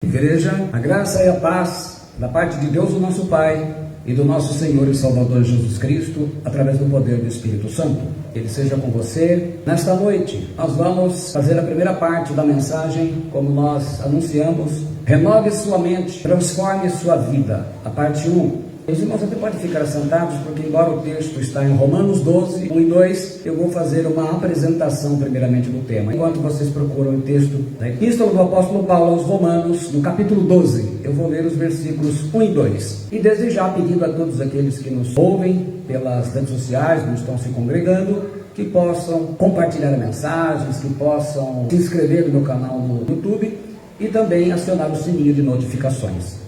Igreja, a graça e a paz da parte de Deus, o nosso Pai, e do nosso Senhor e Salvador Jesus Cristo, através do poder do Espírito Santo. Ele seja com você. Nesta noite, nós vamos fazer a primeira parte da mensagem, como nós anunciamos. Renove sua mente, transforme sua vida. A parte 1. Os irmãos até podem ficar sentados, porque embora o texto está em Romanos 12, 1 e 2, eu vou fazer uma apresentação primeiramente do tema. Enquanto vocês procuram o texto da Epístola do Apóstolo Paulo aos Romanos, no capítulo 12, eu vou ler os versículos 1 e 2. E desde já pedindo a todos aqueles que nos ouvem pelas redes sociais, que estão se congregando, que possam compartilhar mensagens, que possam se inscrever no meu canal no YouTube e também acionar o sininho de notificações.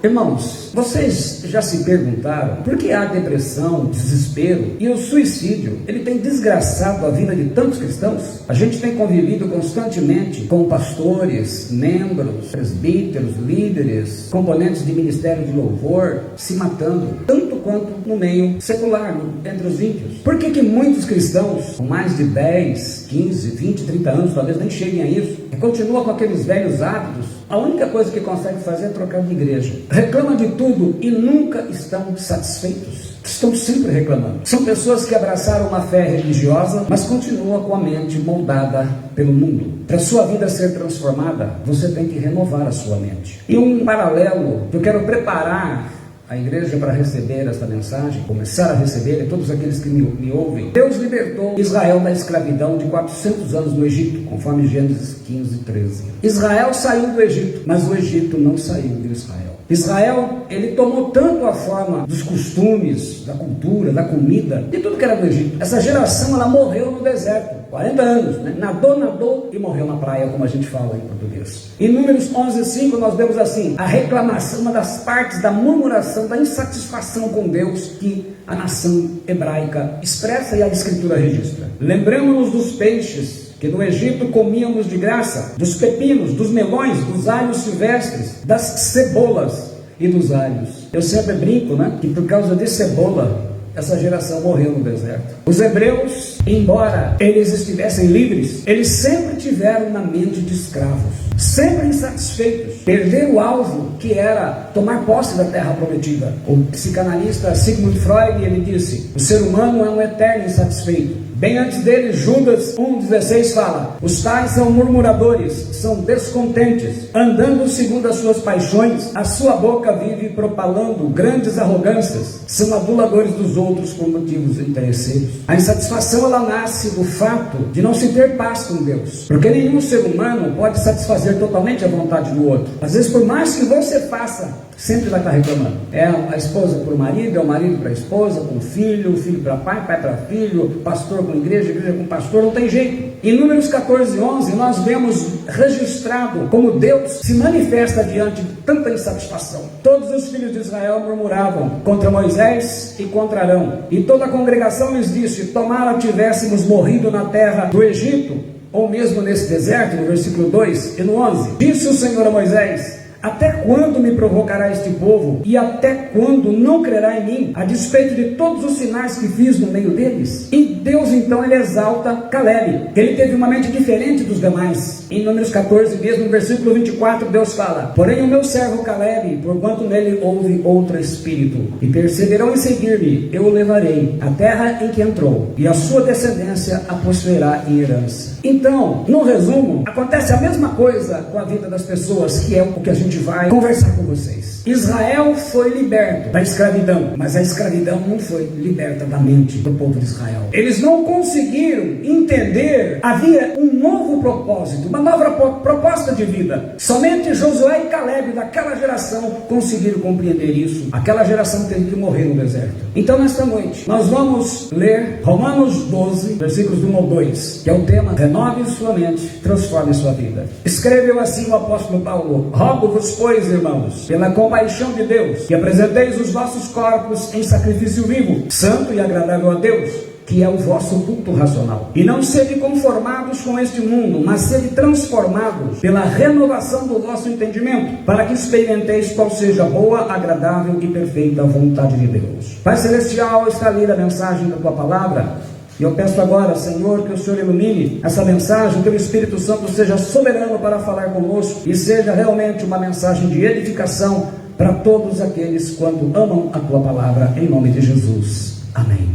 Irmãos, vocês já se perguntaram por que a depressão, o desespero e o suicídio, ele tem desgraçado a vida de tantos cristãos? A gente tem convivido constantemente com pastores, membros, presbíteros, líderes, componentes de ministério de louvor, se matando, tanto quanto no meio secular, entre os ímpios. Por que muitos cristãos, com mais de 10, 15, 20, 30 anos, talvez nem cheguem a isso, e continuam com aqueles velhos hábitos? A única coisa que consegue fazer é trocar de igreja. Reclamam de tudo e nunca estão satisfeitos. Estão sempre reclamando. São pessoas que abraçaram uma fé religiosa, mas continuam com a mente moldada pelo mundo. Para a sua vida ser transformada, você tem que renovar a sua mente. E um paralelo que eu quero preparar a igreja para receber esta mensagem, começar a receber, e todos aqueles que me ouvem. Deus libertou Israel da escravidão de 400 anos no Egito, conforme Gênesis 15, 13. Israel saiu do Egito, mas o Egito não saiu de Israel. Israel, ele tomou tanto a forma dos costumes, da cultura, da comida, de tudo que era do Egito. Essa geração, ela morreu no deserto, 40 anos, né? Nadou e morreu na praia, como a gente fala em português. Em Números 11:5 nós vemos assim, a reclamação, uma das partes da murmuração, da insatisfação com Deus que a nação hebraica expressa e a Escritura registra. Lembramos-nos dos peixes que no Egito comíamos de graça, dos pepinos, dos melões, dos alhos silvestres, das cebolas e dos alhos. Eu sempre brinco, né, que por causa de cebola, essa geração morreu no deserto. Os hebreus, embora eles estivessem livres, eles sempre tiveram na mente de escravos, sempre insatisfeitos, perderam o alvo que era tomar posse da terra prometida. O psicanalista Sigmund Freud, ele disse, o ser humano é um eterno insatisfeito. Bem antes dele, Judas 1,16 fala, os tais são murmuradores, são descontentes, andando segundo as suas paixões, a sua boca vive propalando grandes arrogâncias, são aduladores dos outros por motivos interesseiros. A insatisfação, ela nasce do fato de não se ter paz com Deus, porque nenhum ser humano pode satisfazer totalmente a vontade do outro. Às vezes, por mais que você faça, sempre vai estar reclamando. É a esposa para o marido, é o marido para a esposa, com o filho para pai, pai para filho, pastor com igreja, igreja com pastor, não tem jeito. Em Números 14:11, nós vemos registrado como Deus se manifesta diante de tanta insatisfação. Todos os filhos de Israel murmuravam contra Moisés e contra Arão. E toda a congregação lhes disse, tomara tivéssemos morrido na terra do Egito, ou mesmo nesse deserto, no versículo 2 e no 11. Disse o Senhor a Moisés, até quando me provocará este povo? E até quando não crerá em mim, a despeito de todos os sinais que fiz no meio deles? E Deus então, ele exalta Caleb. Ele teve uma mente diferente dos demais. Em Números 14, mesmo no versículo 24, Deus fala, porém o meu servo Caleb, porquanto nele houve outro espírito, e perseverou em seguir-me, eu o levarei à terra em que entrou, e a sua descendência a possuirá em herança. Então, no resumo, acontece a mesma coisa com a vida das pessoas, que é o que a gente vai conversar com vocês. Israel foi liberto da escravidão, mas a escravidão não foi liberta da mente do povo de Israel. Eles não conseguiram entender, havia um novo propósito, uma nova proposta de vida. Somente Josué e Caleb daquela geração conseguiram compreender isso. Aquela geração teve que morrer no deserto. Então, nesta noite, nós vamos ler Romanos 12, versículos 1 ao 2, que é o tema, renove sua mente, transforme sua vida. Escreveu assim o apóstolo Paulo, rogo-vos, pois, irmãos, pela compaixão de Deus, que apresenteis os vossos corpos em sacrifício vivo, santo e agradável a Deus, que é o vosso culto racional. E não sede conformados com este mundo, mas sede transformados pela renovação do vosso entendimento, para que experimenteis qual seja a boa, agradável e perfeita vontade de Deus. Pai Celestial, está lida a mensagem da Tua Palavra, E eu peço agora, Senhor, que o Senhor ilumine essa mensagem, que o Espírito Santo seja soberano para falar conosco e seja realmente uma mensagem de edificação para todos aqueles quando amam a Tua palavra, em nome de Jesus. Amém.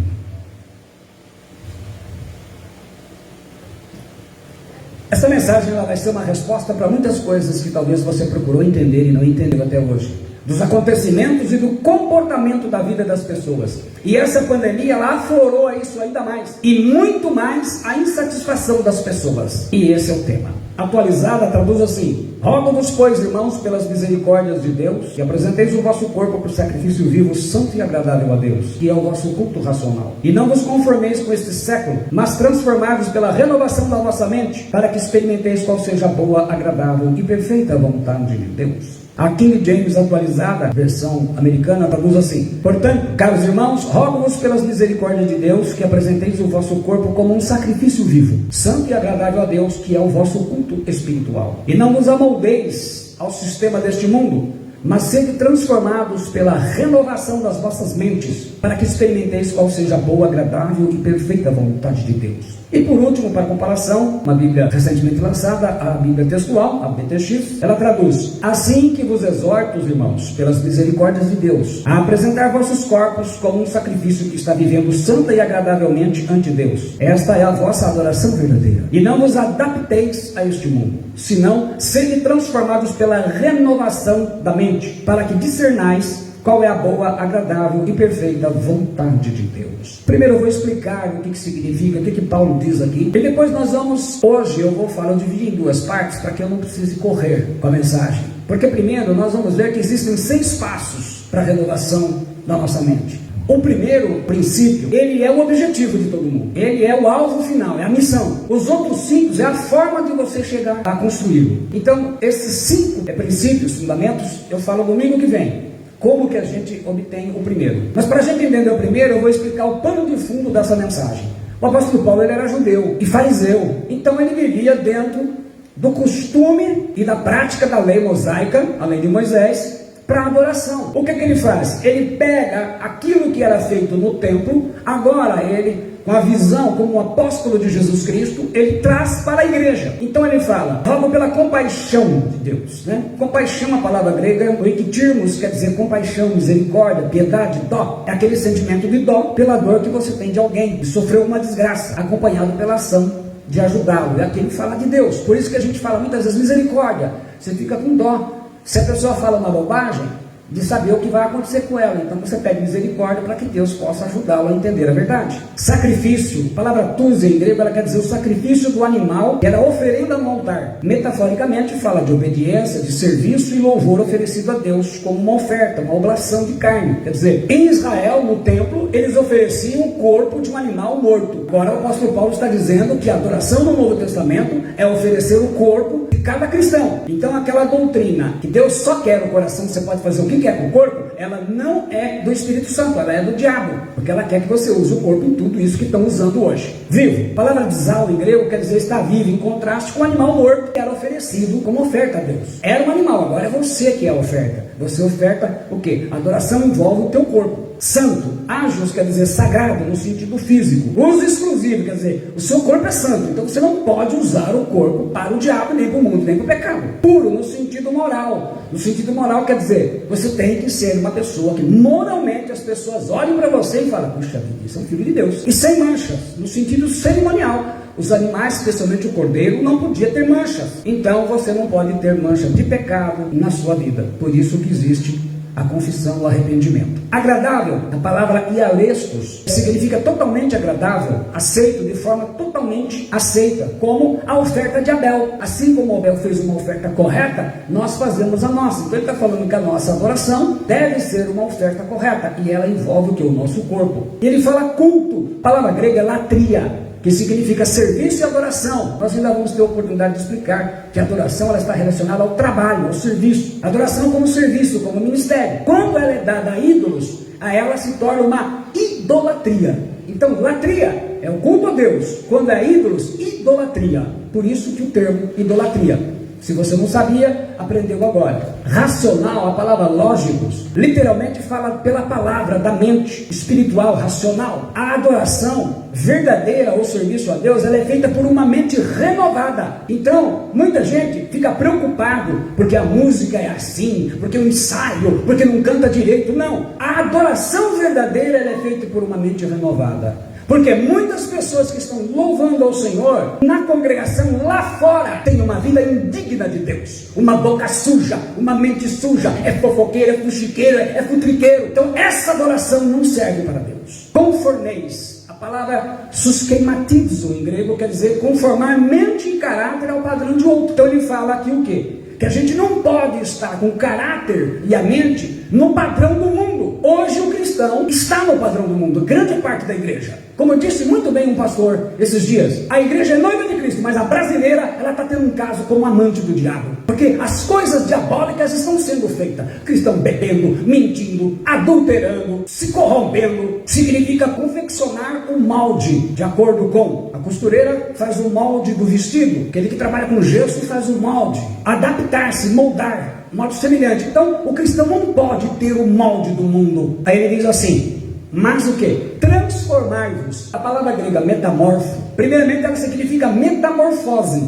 Essa mensagem ela vai ser uma resposta para muitas coisas que talvez você procurou entender e não entendeu até hoje, dos acontecimentos e do comportamento da vida das pessoas. E essa pandemia ela aflorou isso ainda mais, e muito mais a insatisfação das pessoas. E esse é o tema. Atualizada traduz assim: rogo-vos, pois, irmãos, pelas misericórdias de Deus, que apresenteis o vosso corpo por sacrifício vivo, santo e agradável a Deus, que é o vosso culto racional. E não vos conformeis com este século, mas transformados pela renovação da vossa mente, para que experimenteis qual seja a boa, agradável e perfeita vontade de Deus. A King James atualizada, versão americana, traduz assim: portanto, caros irmãos, rogo-vos pelas misericórdias de Deus, que apresenteis o vosso corpo como um sacrifício vivo, santo e agradável a Deus, que é o vosso culto espiritual. E não vos amoldeis ao sistema deste mundo, mas sede transformados pela renovação das vossas mentes, para que experimenteis qual seja a boa, agradável e perfeita vontade de Deus. E por último, para comparação, uma Bíblia recentemente lançada, a Bíblia Textual, a BTX, ela traduz: assim que vos exorto, irmãos, pelas misericórdias de Deus, a apresentar vossos corpos como um sacrifício que está vivendo santa e agradavelmente ante Deus. Esta é a vossa adoração verdadeira. E não vos adapteis a este mundo, senão sede transformados pela renovação da mente, para que discernais qual é a boa, agradável e perfeita vontade de Deus. Primeiro eu vou explicar o que significa, o que Paulo diz aqui. E depois nós vamos, hoje eu dividir em duas partes, para que eu não precise correr com a mensagem. Porque primeiro nós vamos ver que existem 6 passos para a renovação da nossa mente. O primeiro princípio, ele é o objetivo de todo mundo. Ele é o alvo final, é a missão. Os outros 5 é a forma de você chegar a construí-lo. Então, esses 5 princípios, fundamentos, eu falo domingo que vem. Como que a gente obtém o primeiro? Mas para a gente entender o primeiro, eu vou explicar o pano de fundo dessa mensagem. O apóstolo Paulo ele era judeu e fariseu. Então ele vivia dentro do costume e da prática da lei mosaica, a lei de Moisés, para adoração. O que ele faz? Ele pega aquilo que era feito no templo, agora ele, com a visão como um apóstolo de Jesus Cristo, ele traz para a igreja. Então ele fala: rogo pela compaixão de Deus, né? Compaixão, a palavra grega, oiktirmos, quer dizer compaixão, misericórdia, piedade, dó. É aquele sentimento de dó pela dor que você tem de alguém que sofreu uma desgraça, acompanhado pela ação de ajudá-lo. É aqui ele fala de Deus. Por isso que a gente fala muitas vezes misericórdia. Você fica com dó. Se a pessoa fala uma bobagem, de saber o que vai acontecer com ela. Então você pede misericórdia para que Deus possa ajudá-lo a entender a verdade. Sacrifício, a palavra tusa em grego, ela quer dizer o sacrifício do animal, que era oferenda no altar. Metaforicamente fala de obediência, de serviço e louvor oferecido a Deus como uma oferta, uma oblação de carne. Quer dizer, em Israel, no templo, eles ofereciam o corpo de um animal morto. Agora o apóstolo Paulo está dizendo que a adoração no Novo Testamento é oferecer o corpo de cada cristão. Então aquela doutrina que Deus só quer o coração, você pode fazer o que quer com o corpo, ela não é do Espírito Santo, ela é do diabo, porque ela quer que você use o corpo em tudo isso que estão usando hoje. Vivo, a palavra dizal em grego quer dizer estar vivo, em contraste com o animal morto que era oferecido como oferta a Deus. Era um animal, agora é você que é a oferta. Você oferta o quê? A adoração envolve o teu corpo. Santo, ágios quer dizer sagrado no sentido físico. Uso exclusivo, quer dizer, o seu corpo é santo, então você não pode usar o corpo para o diabo, nem para o mundo, nem para o pecado. Puro no sentido moral. No sentido moral quer dizer, você tem que ser uma pessoa que moralmente as pessoas olhem para você e falam: puxa vida, isso é um filho de Deus. E sem manchas, no sentido cerimonial. Os animais, especialmente o cordeiro, não podia ter manchas. Então você não pode ter mancha de pecado na sua vida. Por isso que existe a confissão, o arrependimento. Agradável, a palavra ialestos, significa totalmente agradável, aceito de forma totalmente aceita, como a oferta de Abel. Assim como Abel fez uma oferta correta, nós fazemos a nossa. Então ele está falando que a nossa adoração deve ser uma oferta correta, e ela envolve o que? O nosso corpo. E ele fala culto, a palavra grega é latria, que significa serviço e adoração. Nós ainda vamos ter a oportunidade de explicar que a adoração ela está relacionada ao trabalho, ao serviço. Adoração como serviço, como ministério. Quando ela é dada a ídolos, a ela se torna uma idolatria. Então, latria é o culto a Deus. Quando é ídolos, idolatria. Por isso que o termo idolatria. Se você não sabia, aprendeu agora. Racional, a palavra lógicos, literalmente fala pela palavra da mente, espiritual, racional. A adoração verdadeira ao serviço a Deus, ela é feita por uma mente renovada. Então, muita gente fica preocupado porque a música é assim, porque o ensaio, porque não canta direito. Não, a adoração verdadeira ela é feita por uma mente renovada. Porque muitas pessoas que estão louvando ao Senhor, na congregação lá fora, têm uma vida indigna de Deus. Uma boca suja, uma mente suja, é fofoqueiro, é fuxiqueiro, é futriqueiro. Então essa adoração não serve para Deus. Conformeis. A palavra susquematizo em grego quer dizer conformar mente e caráter ao padrão de outro. Então ele fala aqui o quê? Que a gente não pode estar com o caráter e a mente no padrão do mundo. Hoje o cristão está no padrão do mundo, grande parte da igreja. Como disse muito bem um pastor esses dias, a igreja é noiva de Cristo, mas a brasileira, ela está tendo um caso como amante do diabo. Porque as coisas diabólicas estão sendo feitas. Cristão bebendo, mentindo, adulterando, se corrompendo. Significa confeccionar um molde, de acordo com a costureira faz o molde do vestido, aquele que trabalha com gesso faz o molde. Adaptar-se, moldar, modo semelhante. Então, o cristão não pode ter o molde do mundo. Aí ele diz assim, mas o que? Transformai-vos. A palavra grega metamorfo, primeiramente ela significa metamorfose,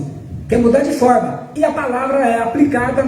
que é mudar de forma. E a palavra é aplicada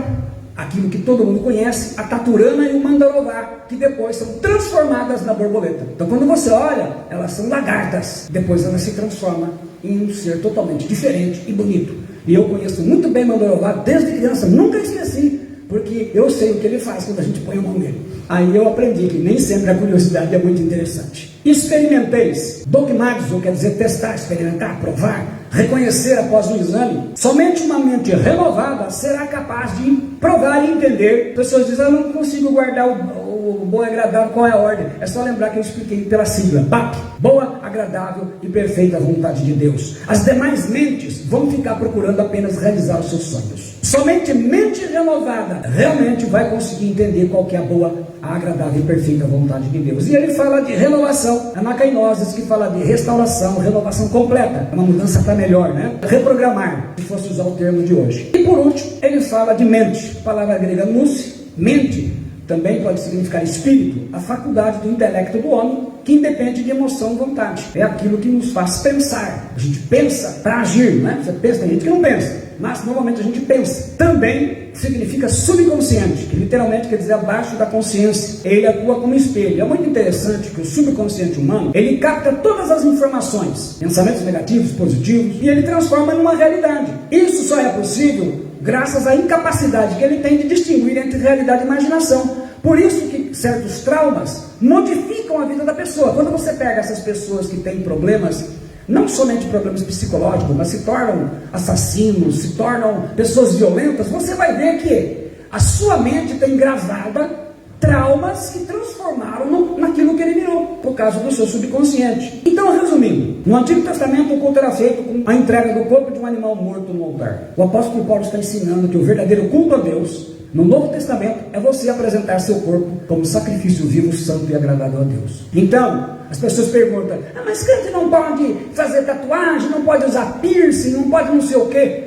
àquilo que todo mundo conhece, a taturana e o mandarová, que depois são transformadas na borboleta. Então quando você olha, elas são lagartas. Depois ela se transforma em um ser totalmente diferente e bonito. E eu conheço muito bem mandarová desde criança, nunca esqueci, porque eu sei o que ele faz quando a gente põe a mão nele. Aí eu aprendi que nem sempre a curiosidade é muito interessante. Experimenteis. Dogmatizo quer dizer testar, experimentar, provar, reconhecer após um exame. Somente uma mente renovada será capaz de provar e entender. Pessoas dizem, eu não consigo guardar o bom e agradável, qual é a ordem? É só lembrar que eu expliquei pela sigla, BAP, boa, agradável e perfeita vontade de Deus. As demais mentes vão ficar procurando apenas realizar os seus sonhos. Somente mente renovada realmente vai conseguir entender qual que é a boa, a agradável e perfeita vontade de Deus. E ele fala de renovação, anacainoses, que fala de restauração, renovação completa, uma mudança para melhor, né? Reprogramar, se fosse usar o termo de hoje. E por último, ele fala de mente, palavra grega nous, mente, também pode significar espírito, a faculdade do intelecto do homem, que independe de emoção e vontade. É aquilo que nos faz pensar. A gente pensa para agir, né? Você pensa, tem gente que não pensa, mas normalmente a gente pensa. Também significa subconsciente, que literalmente quer dizer abaixo da consciência. Ele atua como espelho. É muito interessante que o subconsciente humano, ele capta todas as informações, pensamentos negativos, positivos, e ele transforma numa realidade. Isso só é possível graças à incapacidade que ele tem de distinguir entre realidade e imaginação. Por isso que certos traumas modificam a vida da pessoa. Quando você pega essas pessoas que têm problemas, não somente problemas psicológicos, mas se tornam assassinos, se tornam pessoas violentas, você vai ver que a sua mente tem gravada traumas que transformaram naquilo que ele virou, por causa do seu subconsciente. Então, resumindo, no Antigo Testamento o culto era feito com a entrega do corpo de um animal morto no altar. O apóstolo Paulo está ensinando que o verdadeiro culto a Deus, no Novo Testamento, é você apresentar seu corpo como sacrifício vivo, santo e agradável a Deus. Então, as pessoas perguntam, mas crente não pode fazer tatuagem, não pode usar piercing, não pode não sei o quê.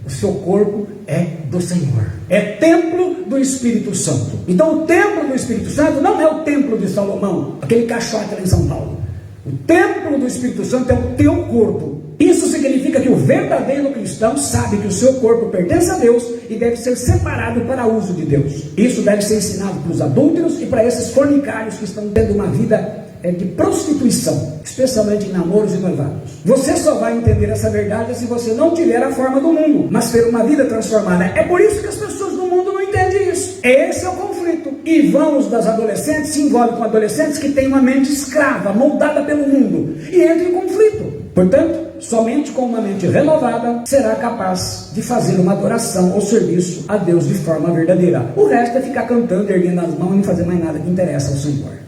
O seu corpo é do Senhor, é templo do Espírito Santo. Então o templo do Espírito Santo não é o templo de Salomão, aquele caixote lá em São Paulo. O templo do Espírito Santo é o teu corpo. Isso significa que o verdadeiro cristão sabe que o seu corpo pertence a Deus e deve ser separado para uso de Deus. Isso deve ser ensinado para os adúlteros e para esses fornicários que estão tendo uma vida de prostituição, especialmente em namoros e noivados. Você só vai entender essa verdade se você não tiver a forma do mundo, mas ter uma vida transformada. É por isso que as pessoas do mundo não entendem isso. Esse é o conflito. E vamos das adolescentes, se envolve com adolescentes que têm uma mente escrava, moldada pelo mundo, e entra em conflito. Portanto, somente com uma mente renovada será capaz de fazer uma adoração ou serviço a Deus de forma verdadeira. O resto é ficar cantando, erguendo as mãos e não fazer mais nada que interessa ao Senhor.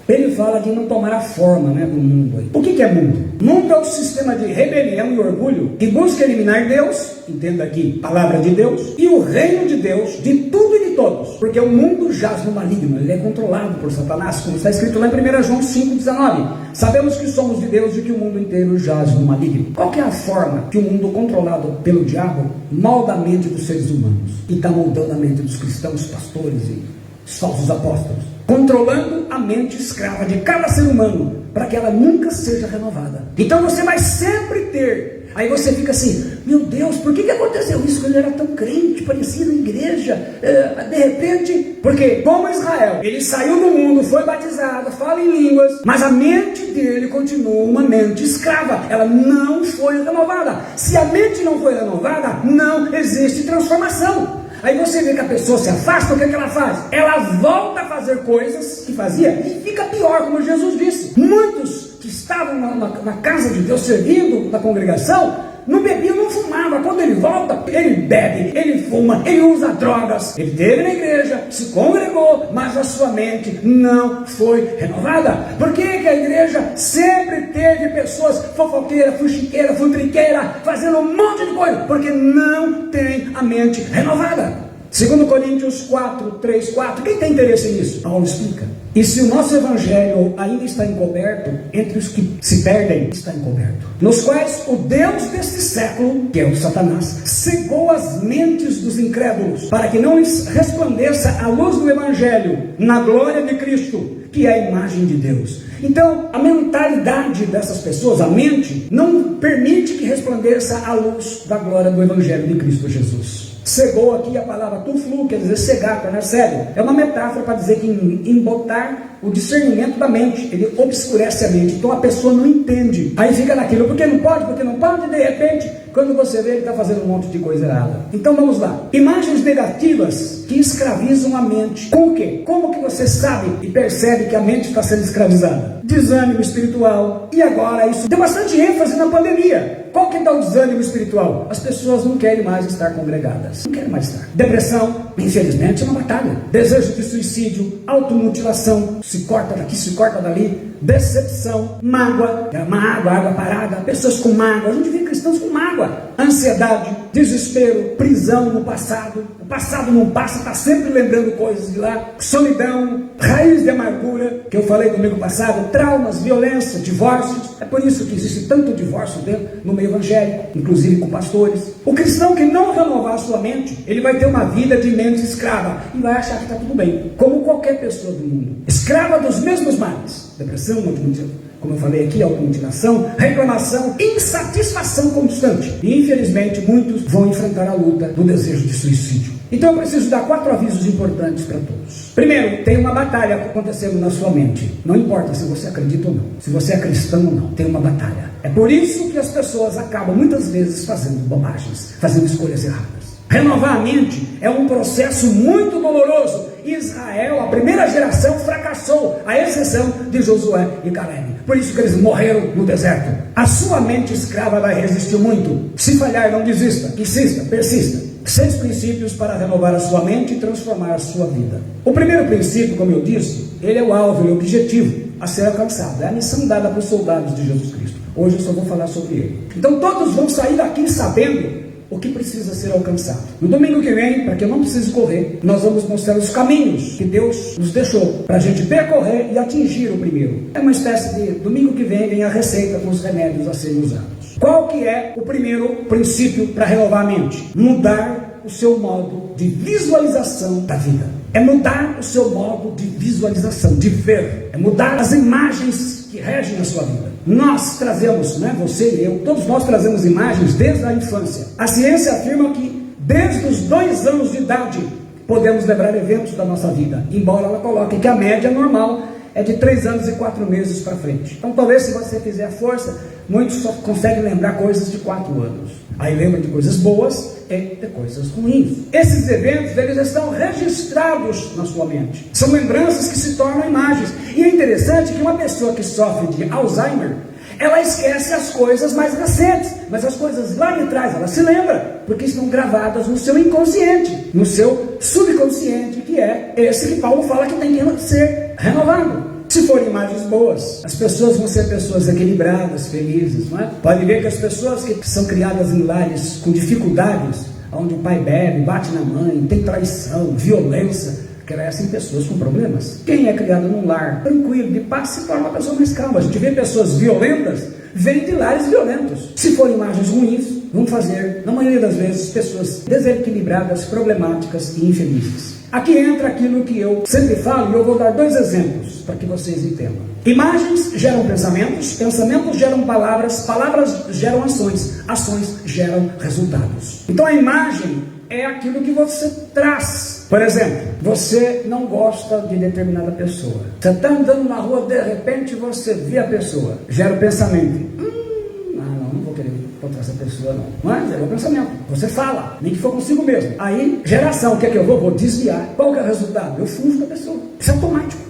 Ele fala de não tomar a forma do mundo. O que é mundo? Mundo é o sistema de rebelião e orgulho que busca eliminar Deus, entenda aqui, palavra de Deus, e o reino de Deus de tudo e de todos. Porque o mundo jaz no maligno, ele é controlado por Satanás, como está escrito lá em 1 João 5,19. Sabemos que somos de Deus e que o mundo inteiro jaz no maligno. Qual que é a forma que o mundo controlado pelo diabo molda a mente dos seres humanos? E está moldando a mente dos cristãos, pastores os falsos apóstolos, controlando a mente escrava de cada ser humano, para que ela nunca seja renovada. Então você vai sempre ter, aí você fica assim, meu Deus, por que aconteceu isso quando ele era tão crente, parecia na igreja, de repente, porque como Israel, ele saiu do mundo, foi batizado, fala em línguas, mas a mente dele continua uma mente escrava, ela não foi renovada. Se a mente não foi renovada, não existe transformação. Aí você vê que a pessoa se afasta, o que ela faz? Ela volta a fazer coisas que fazia e fica pior, como Jesus disse. Muitos que estavam na casa de Deus, servindo na congregação, não bebia, não fumava. Quando ele volta, ele bebe, ele fuma, ele usa drogas. Ele esteve na igreja, se congregou, mas a sua mente não foi renovada. Por que a igreja sempre teve pessoas fofoqueiras, fuxiqueiras, futriqueiras, fazendo um monte de coisa? Porque não tem a mente renovada. 2 Coríntios 4, 3, 4, quem tem interesse nisso? Paulo explica. E se o nosso evangelho ainda está encoberto, entre os que se perdem, está encoberto, nos quais o Deus deste século, que é o Satanás, cegou as mentes dos incrédulos, para que não lhes resplandeça a luz do evangelho, na glória de Cristo, que é a imagem de Deus. Então, a mentalidade dessas pessoas, a mente, não permite que resplandeça a luz da glória do evangelho de Cristo Jesus. Cegou aqui a palavra tuflu, quer dizer cegar, tornar cego. É uma metáfora para dizer que embotar o discernimento da mente, ele obscurece a mente, então a pessoa não entende. Aí fica naquilo, porque não pode, e de repente, quando você vê, ele está fazendo um monte de coisa errada. Então vamos lá. Imagens negativas que escravizam a mente. Com o quê? Como que você sabe e percebe que a mente está sendo escravizada? Desânimo espiritual. E agora isso deu bastante ênfase na pandemia. Qual que é o desânimo espiritual? As pessoas não querem mais estar congregadas. Não querem mais estar. Depressão, infelizmente, é uma batalha. Desejo de suicídio, automutilação, se corta daqui, se corta dali. Decepção, mágoa, água parada, pessoas com mágoa. A gente vê cristãos com mágoa. Ansiedade, desespero, prisão no passado. O passado não passa, está sempre lembrando coisas de lá. Solidão, raiz de amargura, que eu falei domingo passado, traumas, violência, divórcios. É por isso que existe tanto divórcio dentro no meio evangélico, inclusive com pastores. O cristão que não renovar a sua mente, ele vai ter uma vida de mente escrava e vai achar que está tudo bem, como qualquer pessoa do mundo. Escrava dos mesmos males. Depressão, como eu falei aqui, automutilação, reclamação, insatisfação constante. E infelizmente muitos vão enfrentar a luta do desejo de suicídio. Então eu preciso dar 4 avisos importantes para todos. Primeiro, tem uma batalha acontecendo na sua mente. Não importa se você acredita ou não, se você é cristão ou não, tem uma batalha. É por isso que as pessoas acabam muitas vezes fazendo bobagens, fazendo escolhas erradas. Renovar a mente é um processo muito doloroso. Israel, a primeira geração, fracassou, à exceção de Josué e Caleb. Por isso que eles morreram no deserto. A sua mente escrava vai resistir muito. Se falhar, não desista, insista, persista. 6 princípios para renovar a sua mente e transformar a sua vida. O primeiro princípio, como eu disse, ele é o alvo, ele é o objetivo a ser alcançado. É a missão dada para os soldados de Jesus Cristo. Hoje eu só vou falar sobre ele. Então todos vão sair daqui sabendo o que precisa ser alcançado. No domingo que vem, para que eu não precise correr, nós vamos mostrar os caminhos que Deus nos deixou para a gente percorrer e atingir o primeiro. É uma espécie de, domingo que vem a receita com os remédios a serem usados. Qual que é o primeiro princípio para renovar a mente? Mudar o seu modo de visualização da vida. É mudar o seu modo de visualização, de ver. É mudar as imagens que regem a sua vida. Nós trazemos, você e eu, todos nós trazemos imagens desde a infância. A ciência afirma que desde os 2 anos de idade podemos lembrar eventos da nossa vida, embora ela coloque que a média normal é de 3 anos e 4 meses para frente. Então talvez se você fizer força, muitos só conseguem lembrar coisas de 4 anos. Aí lembra de coisas boas e de coisas ruins. Esses eventos, eles estão registrados na sua mente. São lembranças que se tornam imagens. E é interessante que uma pessoa que sofre de Alzheimer, ela esquece as coisas mais recentes, mas as coisas lá de trás, ela se lembra, porque estão gravadas no seu inconsciente, no seu subconsciente, que é esse que Paulo fala que tem que ser renovado. Se forem imagens boas, as pessoas vão ser pessoas equilibradas, felizes, não é? Pode ver que as pessoas que são criadas em lares com dificuldades, onde o pai bebe, bate na mãe, tem traição, violência, crescem pessoas com problemas. Quem é criado num lar tranquilo, de paz, se torna uma pessoa mais calma. A gente vê pessoas violentas, vêm de lares violentos. Se forem imagens ruins, vão fazer, na maioria das vezes, pessoas desequilibradas, problemáticas e infelizes. Aqui entra aquilo que eu sempre falo, e eu vou dar 2 exemplos para que vocês entendam. Imagens geram pensamentos, pensamentos geram palavras, palavras geram ações, ações geram resultados. Então a imagem é aquilo que você traz. Por exemplo, você não gosta de determinada pessoa. Você está andando na rua, de repente você vê a pessoa, gera o pensamento. Não vou querer encontrar essa pessoa não. Mas é o pensamento. Você fala, nem que for consigo mesmo. Aí, geração, o que é que eu vou? Vou desviar. Qual que é o resultado? Eu fujo da pessoa. Isso é automático.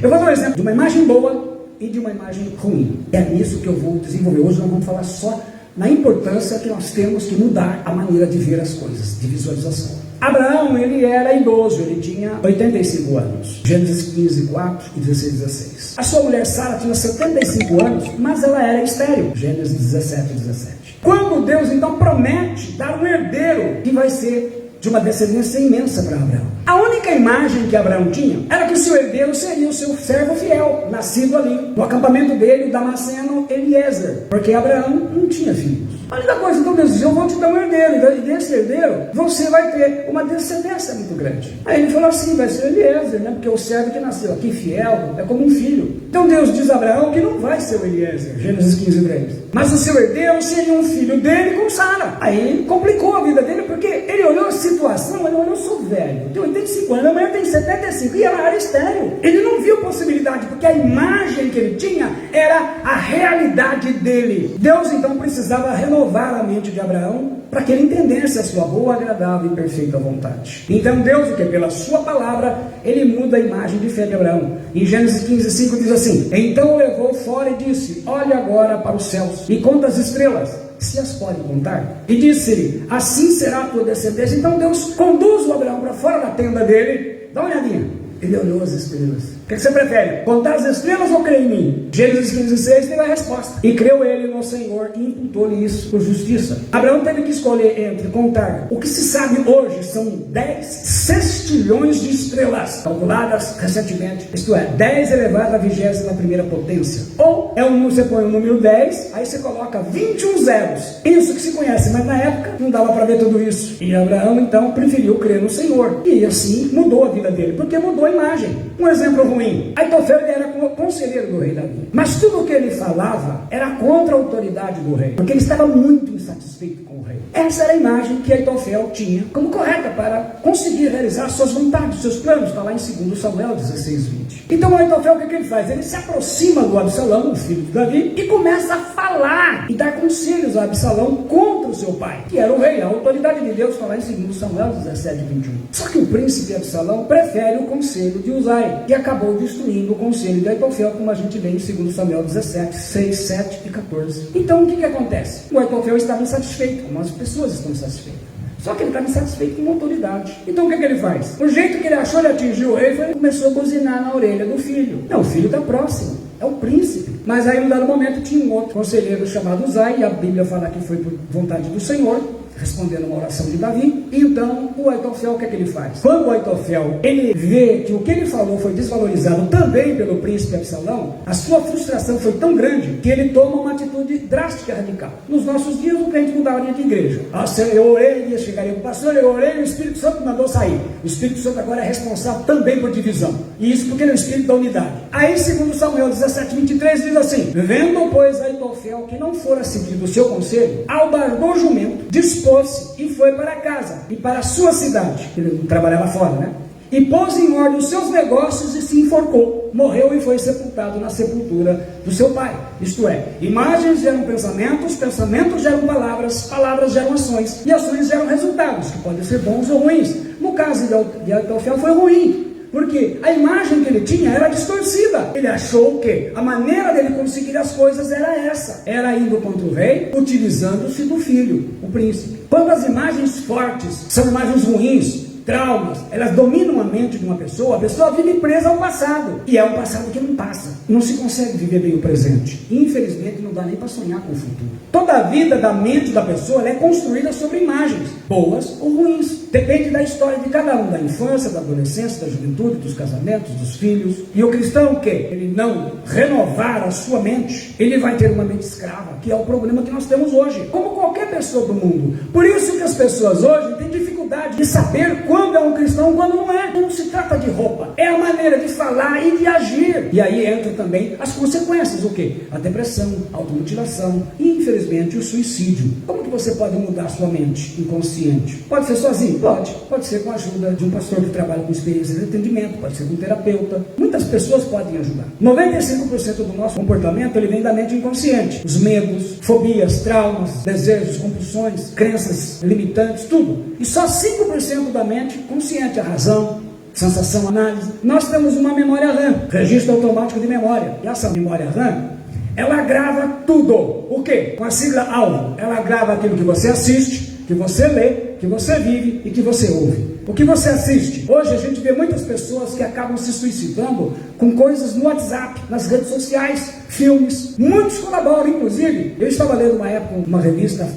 Eu vou dar um exemplo de uma imagem boa e de uma imagem ruim. É nisso que eu vou desenvolver. Hoje nós vamos falar só na importância que nós temos que mudar a maneira de ver as coisas, de visualização. Abraão, ele era idoso, ele tinha 85 anos. Gênesis 15, 4 e 16, 16. A sua mulher Sara tinha 75 anos, mas ela era estéril. Gênesis 17, 17. Quando Deus então promete dar um herdeiro que vai ser de uma descendência imensa para Abraão. A única imagem que Abraão tinha era que o seu herdeiro seria o seu servo fiel, nascido ali, no acampamento dele, o Damasceno Eliezer, porque Abraão não tinha filhos. A única coisa, então Deus diz, eu vou te dar um herdeiro, e desse herdeiro você vai ter uma descendência muito grande. Aí ele falou assim, vai ser Eliezer, né? Porque o servo que nasceu aqui fiel é como um filho. Então Deus diz a Abraão que não vai ser o Eliezer, Gênesis 15, 3. Mas o seu herdeiro seria um filho dele com Sara. Aí complicou a vida dele, porque ele olhou a situação, ele olhou, eu sou velho, tenho 85 anos, a mulher tem 75, e ela era estéril. Ele não viu possibilidade, porque a imagem que ele tinha era a realidade dele. Deus então precisava renovar a mente de Abraão, para que ele entendesse a sua boa, agradável e perfeita vontade. Então Deus, o que? Pela sua palavra, ele muda a imagem de fé de Abraão. Em Gênesis 15, 5 diz assim, então o levou fora e disse, olha agora para os céus e conta as estrelas, se as pode contar. E disse-lhe, assim será a tua descendência. Então Deus conduz o Abraão para fora da tenda dele, dá uma olhadinha. Ele olhou as estrelas. O que você prefere? Contar as estrelas ou crer em mim? Gênesis 15, 6 teve a resposta. E creu ele no Senhor e imputou-lhe isso por justiça. Abraão teve que escolher entre contar. O que se sabe hoje são 10 sextilhões de estrelas, calculadas recentemente. Isto é, 10 elevado à 21ª potência. Ou você põe o número 10, aí você coloca 21 zeros. Isso que se conhece, mas na época não dava para ver tudo isso. E Abraão então preferiu crer no Senhor. E assim mudou a vida dele, porque mudou a imagem. Um exemplo ruim. Aitofel era conselheiro do rei Davi. Mas tudo o que ele falava era contra a autoridade do rei, porque ele estava muito insatisfeito com o rei. Essa era a imagem que Aitofel tinha como correta para conseguir realizar suas vontades, seus planos. Está lá em 2 Samuel 16, 20. Então Aitofel, o que ele faz? Ele se aproxima do Absalão, o filho de Davi, e começa a falar e dar conselhos a Absalão contra o seu pai, que era o rei. A autoridade de Deus está lá em 2 Samuel 17, 21. Só que o príncipe Absalão prefere o conselho de Uzai, que acabou destruindo o conselho de Aitofel, como a gente lê em 2 Samuel 17, 6, 7 e 14. Então o que acontece? O Aitofel estava insatisfeito, como as pessoas estão insatisfeitas. Só que ele estava insatisfeito com a autoridade. Então o que ele faz? O jeito que ele achou de atingir o rei foi ele começou a buzinar na orelha do filho. Não, o filho está próximo, é o príncipe. Mas aí, num dado momento, tinha um outro conselheiro chamado Uzai, e a Bíblia fala que foi por vontade do Senhor, respondendo uma oração de Davi. E então o Aitofel, o que ele faz? Quando o Aitofel ele vê que o que ele falou foi desvalorizado também pelo príncipe Absalão, a sua frustração foi tão grande que ele toma uma atitude drástica e radical. Nos nossos dias, o crente mudaria de igreja. Eu orei, chegaria para o pastor, eu orei, o Espírito Santo me mandou sair. O Espírito Santo agora é responsável também por divisão. E isso porque ele é o Espírito da unidade. Aí, 2 Samuel 17, 23 diz assim, vendo, pois, Aitofel que não fora seguido o seu conselho, albardou o jumento, dispôs-se e foi para casa e para a sua cidade. Ele trabalhava fora, né? E pôs em ordem os seus negócios e se enforcou. Morreu e foi sepultado na sepultura do seu pai. Isto é, imagens geram pensamentos, pensamentos geram palavras, palavras geram ações, e ações geram resultados, que podem ser bons ou ruins. No caso de Aitofel foi ruim, porque a imagem que ele tinha era distorcida. Ele achou que a maneira dele conseguir as coisas era essa. Era indo contra o rei, utilizando-se do filho, o príncipe. Quando as imagens fortes são imagens ruins, traumas, elas dominam a mente de uma pessoa, a pessoa vive presa ao passado. E é um passado que não passa. Não se consegue viver bem o presente. Infelizmente, não dá nem para sonhar com o futuro. Toda a vida da mente da pessoa ela é construída sobre imagens, boas ou ruins. Depende da história de cada um, da infância, da adolescência, da juventude, dos casamentos, dos filhos. E o cristão, que ele não renovar a sua mente, ele vai ter uma mente escrava, que é o problema que nós temos hoje, como qualquer pessoa do mundo. Por isso que as pessoas hoje têm dificuldade dificuldade de saber quando é um cristão e quando não é. Não se trata de roupa, é a maneira de falar e de agir. E aí entram também as consequências, o quê? A depressão, a automutilação e, infelizmente, o suicídio. Como que você pode mudar sua mente inconsciente? Pode ser sozinho? Pode ser com a ajuda de um pastor que trabalha com experiência de atendimento, pode ser com um terapeuta. Muitas pessoas podem ajudar. 95% do nosso comportamento ele vem da mente inconsciente. Os medos, fobias, traumas, desejos, compulsões, crenças limitantes, tudo. E só 5% da mente consciente, a razão, sensação, análise. Nós temos uma memória RAM, registro automático de memória. E essa memória RAM, ela grava tudo. O quê? Com a sigla ALVO. Ela grava aquilo que você assiste, que você lê, que você vive e que você ouve. O que você assiste? Hoje a gente vê muitas pessoas que acabam se suicidando com coisas no WhatsApp, nas redes sociais, filmes. Muitos colaboram, inclusive. Eu estava lendo uma época uma revista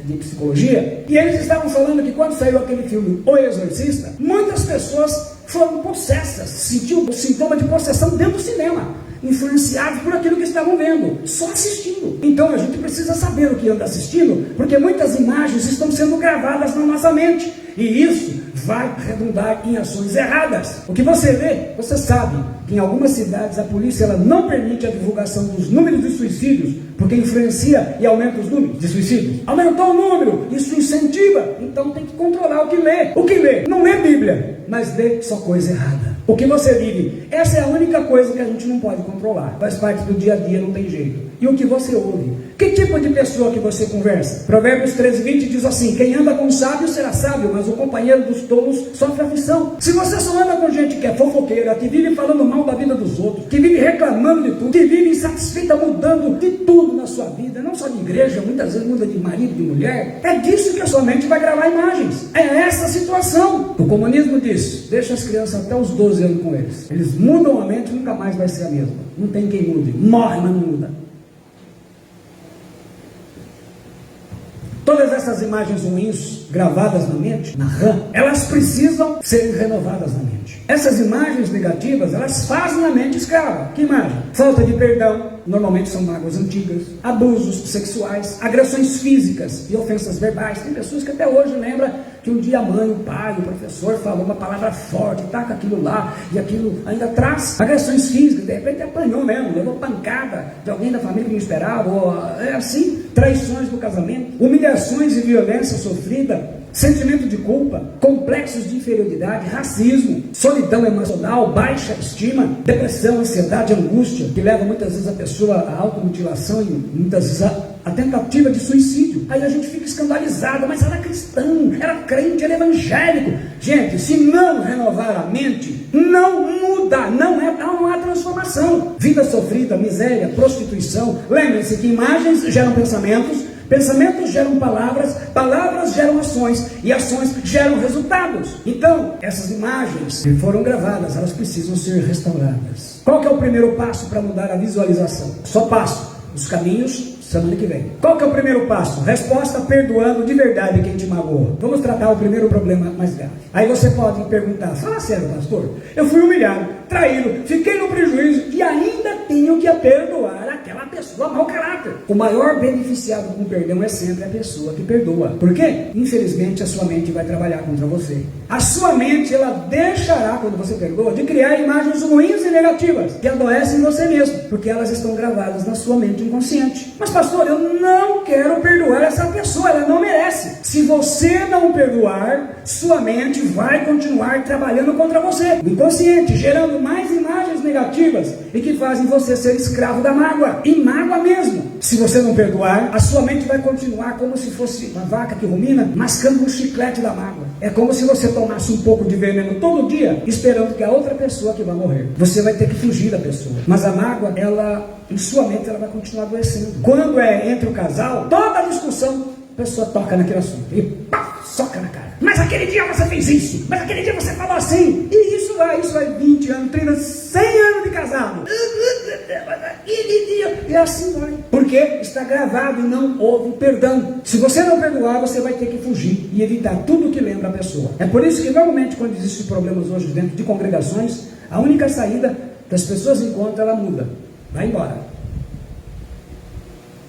de psicologia e eles estavam falando que quando saiu aquele filme O Exorcista, muitas pessoas foram possessas, sentiam o sintoma de possessão dentro do cinema, influenciados por aquilo que estavam vendo, só assistindo. Então a gente precisa saber o que anda assistindo, porque muitas imagens estão sendo gravadas na nossa mente, e isso vai redundar em ações erradas. O que você vê, você sabe que em algumas cidades a polícia ela não permite a divulgação dos números de suicídios, porque influencia e aumenta os números de suicídios. Aumentou o número, isso incentiva, então tem que controlar o que lê. O que lê? Não lê Bíblia, mas lê só coisa errada. O que você vive, essa é a única coisa que a gente não pode controlar, faz parte do dia a dia, não tem jeito. E o que você ouve? Que tipo de pessoa que você conversa? Provérbios 13:20 diz assim: quem anda com sábios será sábio, mas o companheiro dos tolos sofre aflição. Se você só anda com gente que é fofoqueira, que vive falando mal da vida dos outros, que vive reclamando de tudo, que vive insatisfeita, mudando de tudo na sua vida, não só de igreja, muitas vezes muda de marido, de mulher, é disso que a sua mente vai gravar imagens. É essa a situação. O comunismo diz: deixa as crianças até os 12 anos com eles. Eles mudam a mente, nunca mais vai ser a mesma. Não tem quem mude. Morre, mas não muda. Todas essas imagens ruins gravadas na mente, na RAM, elas precisam ser renovadas na mente. Essas imagens negativas, elas fazem a mente escrava. Que imagem? Falta de perdão, normalmente são mágoas antigas, abusos sexuais, agressões físicas e ofensas verbais. Tem pessoas que até hoje lembram que um dia a mãe, o pai, o professor falou uma palavra forte, taca aquilo lá, e aquilo ainda traz agressões físicas, de repente apanhou mesmo, levou pancada de alguém da família que não esperava, ou é assim, traições no casamento, humilhações e violência sofrida, sentimento de culpa, complexos de inferioridade, racismo, solidão emocional, baixa estima, depressão, ansiedade, angústia, que leva muitas vezes a pessoa à automutilação e muitas vezes a tentativa de suicídio. Aí a gente fica escandalizado, mas era cristão, era crente, era evangélico. Gente, se não renovar a mente, não muda, não há transformação. Vida sofrida, miséria, prostituição. Lembrem-se que imagens geram pensamentos, pensamentos geram palavras, palavras geram ações, e ações geram resultados. Então, essas imagens que foram gravadas, elas precisam ser restauradas. Qual que é o primeiro passo para mudar a visualização? Só passo os caminhos semana que vem. Qual que é o primeiro passo? Resposta: perdoando de verdade quem te magoou. Vamos tratar o primeiro problema mais grave. Aí você pode perguntar: fala sério, pastor, eu fui humilhado, traído, fiquei no prejuízo e ainda tenho que perdoar aquela pessoa mau caráter. O maior beneficiado com o perdão é sempre a pessoa que perdoa. Por quê? Infelizmente a sua mente vai trabalhar contra você. A sua mente, ela deixará, quando você perdoa, de criar imagens ruins e negativas que adoecem você mesmo, porque elas estão gravadas na sua mente inconsciente. Mas pastor, eu não quero perdoar essa pessoa, ela não merece. Se você não perdoar, sua mente vai continuar trabalhando contra você, inconsciente, gerando mais imagens negativas e que fazem você ser escravo da mágoa, e mágoa mesmo. Se você não perdoar, a sua mente vai continuar como se fosse uma vaca que rumina, mascando um chiclete da mágoa. É como se você tomasse um pouco de veneno todo dia, esperando que a outra pessoa que vai morrer. Você vai ter que fugir da pessoa. Mas a mágoa, ela, em sua mente, ela vai continuar adoecendo. Quando é entre o casal, toda a discussão, a pessoa toca naquele assunto e pá, soca na cara. Mas aquele dia você fez isso, mas aquele dia você falou assim. E isso vai 20 anos, 30, 100 anos de casado. E assim vai. Porque está gravado e não houve perdão. Se você não perdoar, você vai ter que fugir e evitar tudo que lembra a pessoa. É por isso que normalmente quando existem problemas hoje dentro de congregações, a única saída que as pessoas encontram, ela muda. Vai embora.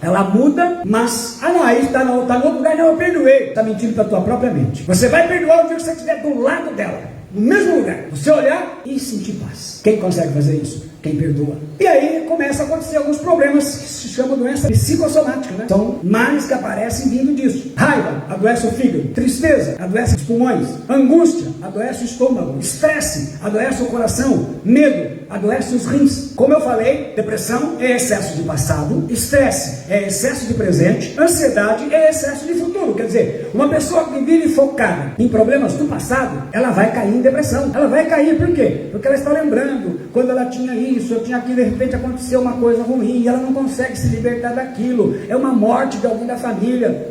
Ela muda, mas, aí está no outro lugar, não, eu perdoei. Está mentindo para a tua própria mente. Você vai perdoar o dia que você estiver do lado dela, no mesmo lugar. Você olhar e sentir paz. Quem consegue fazer isso? Quem perdoa. E aí começa a acontecer alguns problemas que se chamam doença psicossomática, né? São males que aparecem vindo disso. Raiva, adoece o fígado. Tristeza, adoece os pulmões. Angústia, adoece o estômago. Estresse, adoece o coração. Medo, adoece os rins. Como eu falei, depressão é excesso de passado. Estresse é excesso de presente. Ansiedade é excesso de futuro. Quer dizer, uma pessoa que vive focada em problemas do passado, ela vai cair em depressão. Ela vai cair, por quê? Porque ela está lembrando quando ela tinha isso, eu tinha aquilo, de repente aconteceu uma coisa ruim, e ela não consegue se libertar daquilo. É uma morte de alguém da família.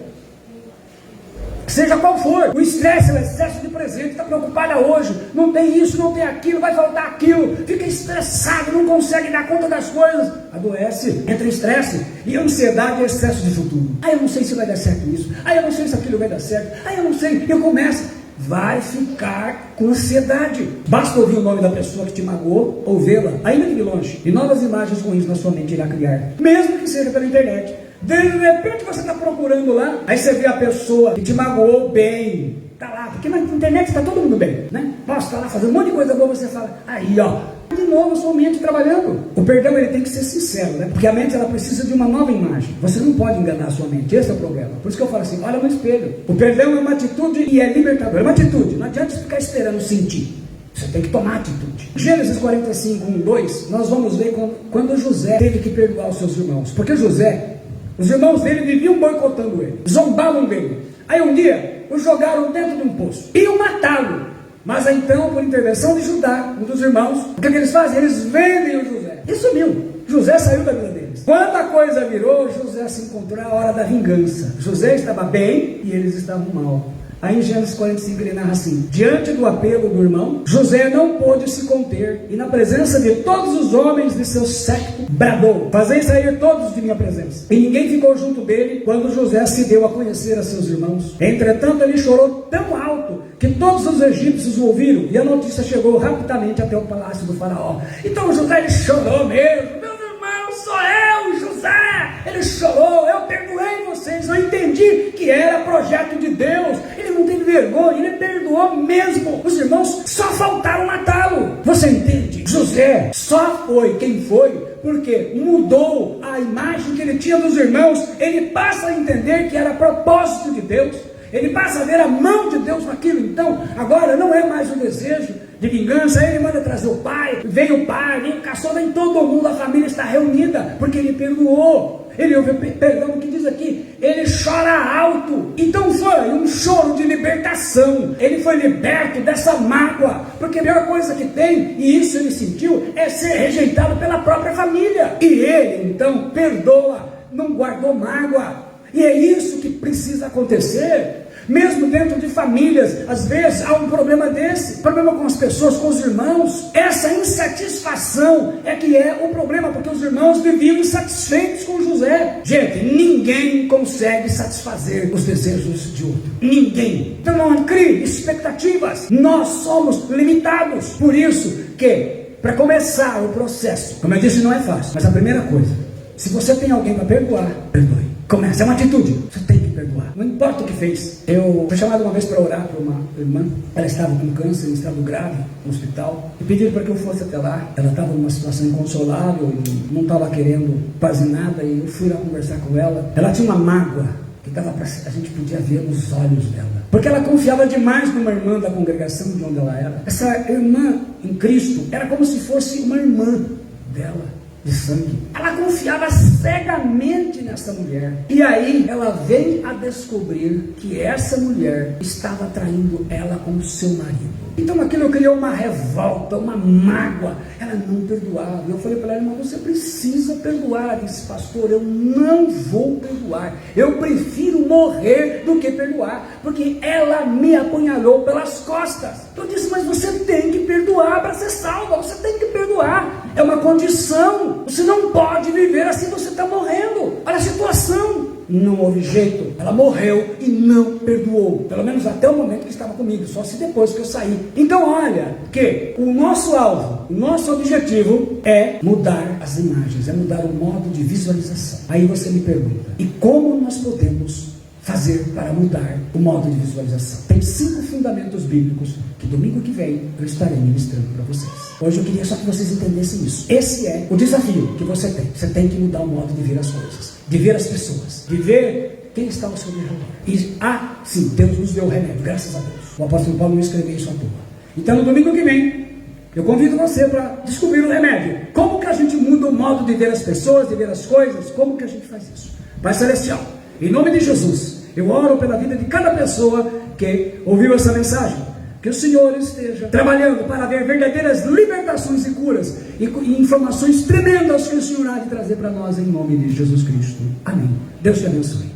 Seja qual for, o estresse é o excesso de presente, está preocupada hoje, não tem isso, não tem aquilo, vai faltar aquilo, fica estressado, não consegue dar conta das coisas, adoece, entra em estresse, e a ansiedade é excesso de futuro. Eu não sei se vai dar certo isso, eu não sei se aquilo vai dar certo, eu não sei, eu começo. Vai ficar com ansiedade. Basta ouvir o nome da pessoa que te magoou, ou vê-la, ainda que de longe, e novas imagens ruins na sua mente irá criar, mesmo que seja pela internet. De repente você está procurando lá, aí você vê a pessoa que te magoou bem, tá lá, porque na internet está todo mundo bem, né? Posta lá, fazendo um monte de coisa boa, você fala, aí ó, de novo a sua mente trabalhando. O perdão ele tem que ser sincero, né? Porque a mente ela precisa de uma nova imagem. Você não pode enganar a sua mente, esse é o problema. Por isso que eu falo assim, olha no espelho. O perdão é uma atitude e é libertador, é uma atitude, não adianta ficar esperando sentir. Você tem que tomar atitude. Gênesis 45, 1, 2, nós vamos ver quando José teve que perdoar os seus irmãos. Porque José, os irmãos dele viviam boicotando ele, zombavam dele. Aí um dia, o jogaram dentro de um poço, iam matá-lo. Mas então, por intervenção de Judá, um dos irmãos, o que eles fazem? Eles vendem o José. E sumiu. José saiu da vida deles. Quando a coisa virou, José se encontrou a hora da vingança. José estava bem e eles estavam mal. Aí em Gênesis 45 ele narra assim: diante do apelo do irmão, José não pôde se conter, e na presença de todos os homens de seu séquito, bradou: fazei sair todos de minha presença. E ninguém ficou junto dele quando José se deu a conhecer a seus irmãos. Entretanto ele chorou tão alto que todos os egípcios o ouviram, e a notícia chegou rapidamente até o palácio do faraó. Então José ele chorou mesmo: meus irmãos, sou eu, José. Ele chorou: eu perdoei vocês, eu entendi que era projeto de Deus. Ele não teve vergonha, ele perdoou mesmo. Os irmãos só faltaram matá-lo. Você entende? José só foi quem foi porque mudou a imagem que ele tinha dos irmãos. Ele passa a entender que era propósito de Deus. Ele passa a ver a mão de Deus naquilo. Então, agora não é mais o desejo de vingança. Ele manda trazer o pai, vem o caçula, vem todo mundo, a família está reunida, porque ele perdoou. Ele ouve perdão, o que diz aqui, ele chora alto. Então foi um choro de libertação. Ele foi liberto dessa mágoa, porque a pior coisa que tem, e isso ele sentiu, é ser rejeitado pela própria família. E ele então perdoa, não guardou mágoa. E é isso que precisa acontecer. Mesmo dentro de famílias, às vezes há um problema desse, problema com as pessoas, com os irmãos. Essa insatisfação é que é o problema, porque os irmãos viviam insatisfeitos com José. Gente, ninguém consegue satisfazer os desejos de outro. Ninguém. Então não crie expectativas. Nós somos limitados. Por isso que, para começar o processo, como eu disse, não é fácil, mas a primeira coisa, se você tem alguém para perdoar, perdoe. Começa, é uma atitude, você tem que perdoar, não importa o que fez. Eu fui chamado uma vez para orar para uma irmã, ela estava com câncer, em estado grave, no hospital, e pediram para que eu fosse até lá. Ela estava numa situação inconsolável, e não estava querendo quase nada, e eu fui lá conversar com ela. Ela tinha uma mágoa, que dava para a gente podia ver nos olhos dela, porque ela confiava demais numa irmã da congregação de onde ela era. Essa irmã em Cristo era como se fosse uma irmã dela, de sangue. Ela confiava cegamente nessa mulher. E aí ela vem a descobrir que essa mulher estava traindo ela com o seu marido. Então aquilo criou uma revolta, uma mágoa. Ela não perdoava. Eu falei para ela: irmã, você precisa perdoar. Ela disse: pastor, eu não vou perdoar. Eu prefiro morrer do que perdoar, porque ela me apunhalou pelas costas. Eu disse: mas você tem que perdoar para ser salva. Você tem que perdoar. É uma condição. Você não pode viver assim, você está morrendo. Olha a situação. não houve jeito. Ela morreu e não perdoou. Pelo menos até o momento que estava comigo, só se depois que eu saí. Então olha que o nosso alvo, o nosso objetivo é mudar as imagens, é mudar o modo de visualização. Aí você me pergunta, e como nós podemos fazer para mudar o modo de visualização? Tem 5 fundamentos bíblicos que domingo que vem eu estarei ministrando para vocês. Hoje eu queria só que vocês entendessem isso. Esse é o desafio que você tem. Você tem que mudar o modo de ver as coisas, de ver as pessoas, de ver quem está ao seu redor. E sim, Deus nos deu o remédio, graças a Deus. O apóstolo Paulo não escreveu isso à toa. Então no domingo que vem eu convido você para descobrir o remédio. Como que a gente muda o modo de ver as pessoas, de ver as coisas? Como que a gente faz isso? Pai Celestial, em nome de Jesus, eu oro pela vida de cada pessoa que ouviu essa mensagem. Que o Senhor esteja trabalhando para ver verdadeiras libertações e curas e informações tremendas que o Senhor há de trazer para nós em nome de Jesus Cristo. Amém. Deus te abençoe.